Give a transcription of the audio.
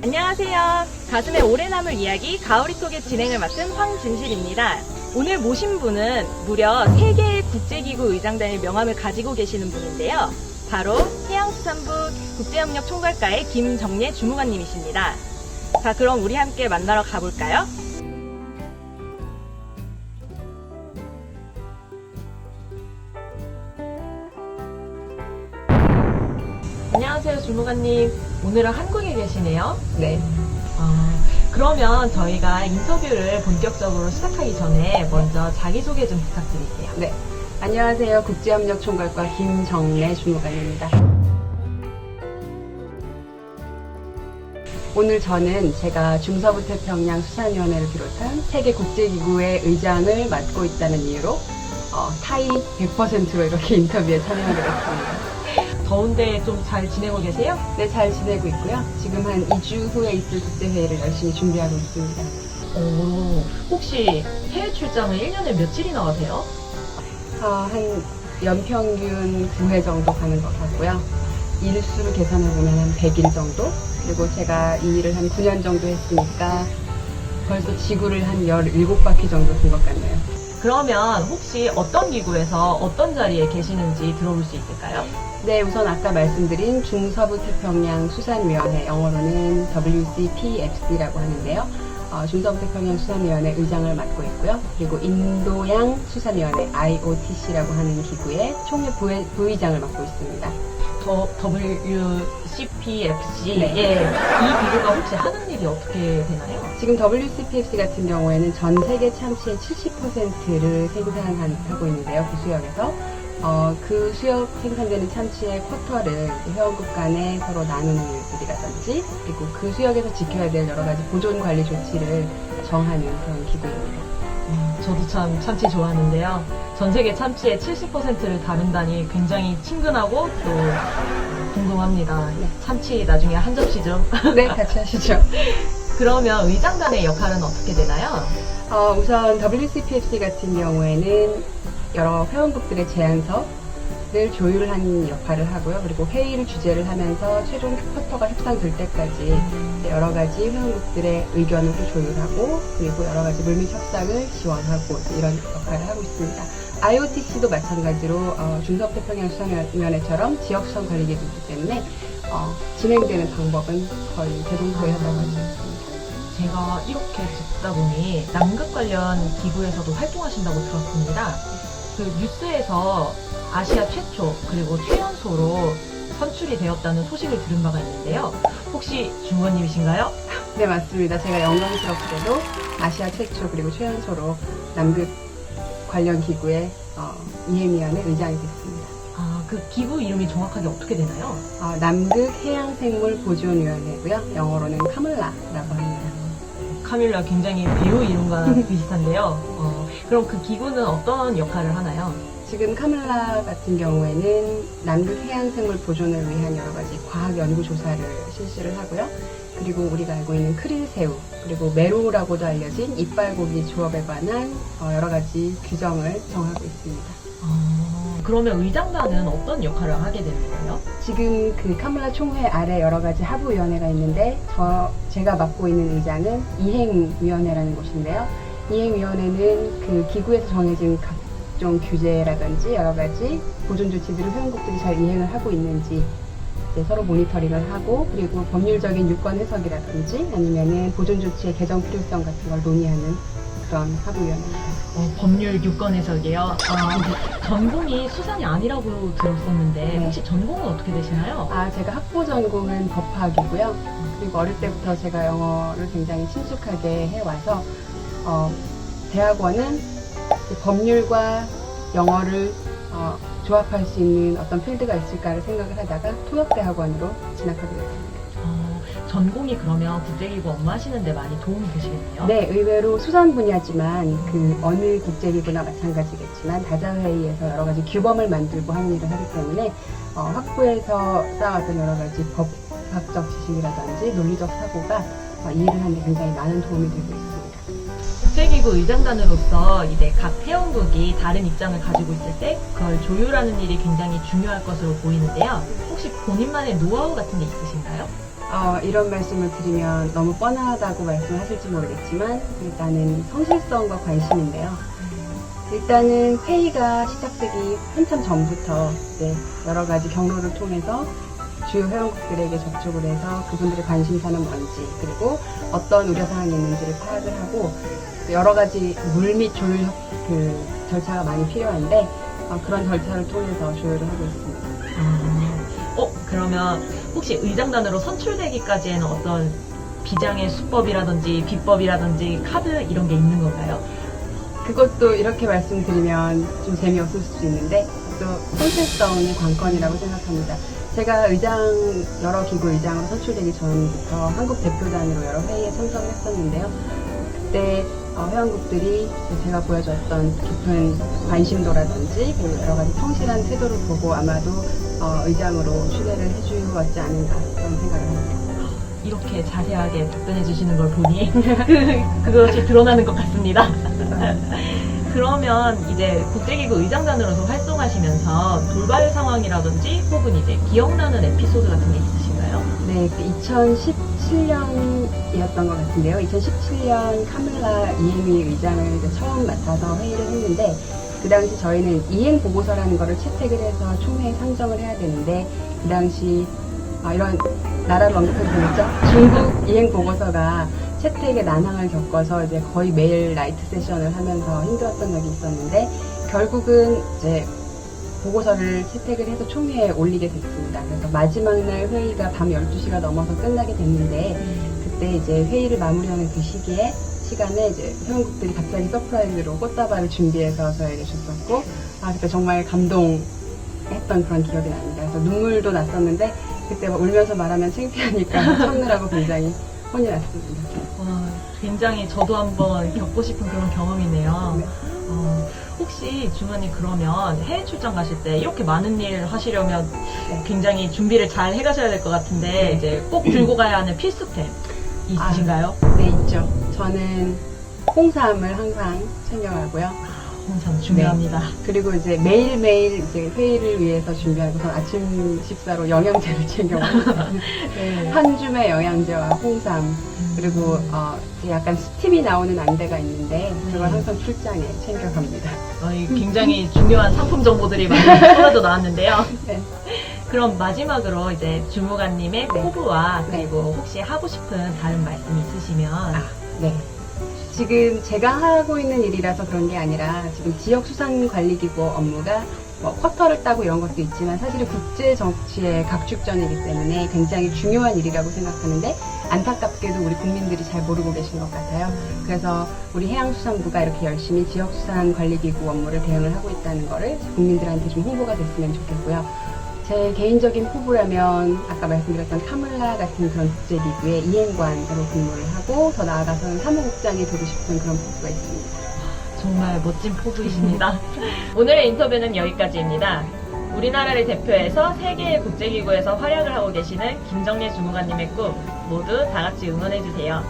안녕하세요. 가슴에 오래 남을 이야기 가오리톡의 진행을 맡은 황진실입니다. 오늘 모신 분은 무려 3개의 국제기구 의장단의 명함을 가지고 계시는 분인데요. 바로 해양수산부 국제협력 총괄과의 김정례 주무관님이십니다. 자, 그럼 우리 함께 만나러 가볼까요? 안녕하세요, 주무관님. 오늘은 한국에 계시네요. 네. 그러면 저희가 인터뷰를 본격적으로 시작하기 전에 먼저 자기소개 좀 부탁드릴게요. 네. 안녕하세요. 국제협력 총괄과 김정례 주무관입니다. 오늘 저는 제가 중서부태평양 수산위원회를 비롯한 세계 국제기구의 의장을 맡고 있다는 이유로 타이 100%로 이렇게 인터뷰에 참여하게 됐습니다. 더운데 좀 잘 지내고 계세요? 네, 잘 지내고 있고요. 지금 한 2주 후에 있을 국제회의를 열심히 준비하고 있습니다. 혹시 해외 출장을 1년에 며칠이나 가세요? 한 연평균 9회 정도 가는 것 같고요. 일수를 계산해보면 한 100일 정도? 그리고 제가 이 일을 한 9년 정도 했으니까 벌써 지구를 한 17바퀴 정도 돈 것 같네요. 그러면 혹시 어떤 기구에서 어떤 자리에 계시는지 들어볼 수 있을까요? 네, 우선 아까 말씀드린 중서부태평양 수산위원회, 영어로는 WCPFC라고 하는데요. 중서부태평양 수산위원회 의장을 맡고 있고요. 그리고 인도양 수산위원회 IOTC라고 하는 기구의 총회 부의장을 맡고 있습니다. WCPFC. 네. 예. 이 기구가 혹시 하는 일이 어떻게 되나요? 지금 WCPFC 같은 경우에는 전 세계 참치의 70%를 생산하고 있는데요. 그 수역에서. 그 수역 생산되는 참치의 쿼터를 회원국 간에 서로 나누는 일들이라든지, 그리고 그 수역에서 지켜야 될 여러 가지 보존 관리 조치를 정하는 그런 기구입니다. 저도 참 참치 좋아하는데요. 전 세계 참치의 70%를 다룬다니 굉장히 친근하고 또 궁금합니다. 네. 참치 나중에 한 접시 좀. 네, 같이 하시죠. 그러면 의장단의 역할은 어떻게 되나요? 우선 WCPFC 같은 경우에는 여러 회원국들의 제안서를 조율하는 역할을 하고요. 그리고 회의를 주재를 하면서 최종 쿼터가 협상될 때까지 여러 가지 회원국들의 의견을 조율하고, 그리고 여러 가지 물밑 협상을 지원하고 이런 역할을 하고 있습니다. IOTC도 마찬가지로 중서부태평양 수산위원회처럼 지역수산 관리기구이기 때문에 진행되는 방법은 거의 대동소이하다고 할 수 있습니다. 제가 이렇게 듣다 보니 남극 관련 기구에서도 활동하신다고 들었습니다. 그 뉴스에서 아시아 최초 그리고 최연소로 선출이 되었다는 소식을 들은 바가 있는데요. 혹시 주무관님이신가요? 네, 맞습니다. 제가 영광스럽게도 아시아 최초 그리고 최연소로 남극 관련 기구의 이해미원의 의장이 됐습니다. 그 기구 이름이 정확하게 어떻게 되나요? 남극 해양생물보존위원회고요. 영어로는 카물라라고 합니다. 카밀라 굉장히 배우 이름과 비슷한데요. 그럼 그 기구는 어떤 역할을 하나요? 지금 카밀라 같은 경우에는 남극 해양생물 보존을 위한 여러 가지 과학 연구 조사를 실시를 하고요. 그리고 우리가 알고 있는 크릴새우, 그리고 메로우라고도 알려진 이빨고기 조업에 관한 여러 가지 규정을 정하고 있습니다. 그러면 의장단은 어떤 역할을 하게 되는 거예요? 지금 그 카밀라 총회 아래 여러 가지 하부위원회가 있는데 제가 맡고 있는 의장은 이행위원회라는 곳인데요. 이행위원회는 그 기구에서 정해진 각종 규제라든지 여러 가지 보존 조치들을 회원국들이 잘 이행을 하고 있는지 서로 모니터링을 하고, 그리고 법률적인 유권 해석이라든지 아니면은 보존 조치의 개정 필요성 같은 걸 논의하는 그런 하부위원회입니다. 법률 유권 해석이요? 전공이 수산이 아니라고 들었었는데 네. 혹시 전공은 어떻게 되시나요? 제가 학부 전공은 법학이고요. 그리고 어릴 때부터 제가 영어를 굉장히 친숙하게 해와서 대학원은 법률과 영어를 조합할 수 있는 어떤 필드가 있을까를 생각을 하다가 통합대학원으로 진학하게 됐습니다. 전공이 그러면 국제기구 업무하시는데 많이 도움이 되시겠네요? 네, 의외로 수산 분야지만 그 어느 국제기구나 마찬가지겠지만 다자회의에서 여러 가지 규범을 만들고 하는 일을 하기 때문에 학부에서 쌓아왔던 여러 가지 법학적 지식이라든지 논리적 사고가 이 일을 하는 데 굉장히 많은 도움이 되고 있습니다. 국제기구 의장단으로서 이제 각 회원국이 다른 입장을 가지고 있을 때 그걸 조율하는 일이 굉장히 중요할 것으로 보이는데요. 혹시 본인만의 노하우 같은 게 있으신가요? 이런 말씀을 드리면 너무 뻔하다고 말씀하실지 모르겠지만 일단은 성실성과 관심인데요. 일단은 회의가 시작되기 한참 전부터 이제 여러 가지 경로를 통해서 주요 회원국들에게 접촉을 해서 그분들의 관심사는 뭔지 그리고 어떤 우려사항이 있는지를 파악을 하고 여러 가지 물 및 조율 절차가 많이 필요한데 그런 절차를 통해서 조율을 하고 있습니다. 그러면 혹시 의장단으로 선출되기까지에는 어떤 비장의 수법이라든지 비법이라든지 카드 이런 게 있는 건가요? 그것도 이렇게 말씀드리면 좀 재미없을 수도 있는데 또 성실성이 관건이라고 생각합니다. 제가 여러 기구 의장으로 선출되기 전부터 한국 대표단으로 여러 회의에 참석을 했었는데요. 그때 회원국들이 제가 보여줬던 깊은 관심도라든지 그리고 여러 가지 성실한 태도를 보고 아마도 의장으로 추대를 해주었지 않은가 그런 생각을 합니다. 이렇게 자세하게 답변해 주시는 걸 보니 그것이 드러나는 것 같습니다. 그러면 이제 국제기구 의장단으로서 활동하시면서 돌발 상황이라든지 혹은 이제 기억나는 에피소드 같은 게 있으신가요? 네, 2017년이었던 것 같은데요. 2017년 카밀라 이행위 의장을 이제 처음 맡아서 회의를 했는데 그 당시 저희는 이행 보고서라는 거를 채택을 해서 총회에 상정을 해야 되는데 그 당시 이런 나라를 언급해도 되겠죠? 중국 이행 보고서가 채택에 난항을 겪어서 이제 거의 매일 나이트 세션을 하면서 힘들었던 적이 있었는데 결국은 이제 보고서를 채택을 해서 총회에 올리게 됐습니다. 그래서 마지막 날 회의가 밤 12시가 넘어서 끝나게 됐는데 그때 이제 회의를 마무리하는 그 시간에 이제 회원국들이 갑자기 서프라이즈로 꽃다발을 준비해서 저에게 줬었고 그때 정말 감동했던 그런 기억이 납니다. 그래서 눈물도 났었는데 그때 울면서 말하면 창피하니까 참느라고 굉장히 혼이 났습니다. 굉장히 저도 한번 겪고 싶은 그런 경험이네요. 네. 혹시 주무관님 그러면 해외 출장 가실 때 이렇게 많은 일 하시려면 네. 굉장히 준비를 잘 해가셔야 될 것 같은데 이제 꼭 들고 가야 하는 필수템 있으신가요? 네, 있죠. 저는 홍삼을 항상 챙겨가고요. 홍삼 중요합니다. 그리고 이제 매일매일 이제 회의를 위해서 준비하고서 아침 식사로 영양제를 챙겨갑니다. 네. 한 줌의 영양제와 홍삼 그리고 이제 약간 스팀이 나오는 안대가 있는데 그걸 항상 출장에 챙겨갑니다. 굉장히 중요한 상품 정보들이 많이 쏟아져 나왔는데요. 네. 그럼 마지막으로 이제 주무관님의 포부와 네. 그리고 혹시 하고 싶은 다른 말씀 있으시면 네. 지금 제가 하고 있는 일이라서 그런 게 아니라 지금 지역수산관리기구 업무가 쿼터를 따고 이런 것도 있지만 사실은 국제 정치의 각축전이기 때문에 굉장히 중요한 일이라고 생각하는데 안타깝게도 우리 국민들이 잘 모르고 계신 것 같아요. 그래서 우리 해양수산부가 이렇게 열심히 지역수산관리기구 업무를 대응을 하고 있다는 거를 국민들한테 좀 홍보가 됐으면 좋겠고요. 제 개인적인 포부라면 아까 말씀드렸던 카밀라 같은 그런 국제기구의 이행관으로 근무를 하고 더 나아가서는 사무국장이 되고 싶은 그런 포부가 있습니다. 정말 멋진 포부이십니다. 오늘의 인터뷰는 여기까지입니다. 우리나라를 대표해서 세계의 국제기구에서 활약을 하고 계시는 김정례 주무관님의 꿈 모두 다 같이 응원해주세요.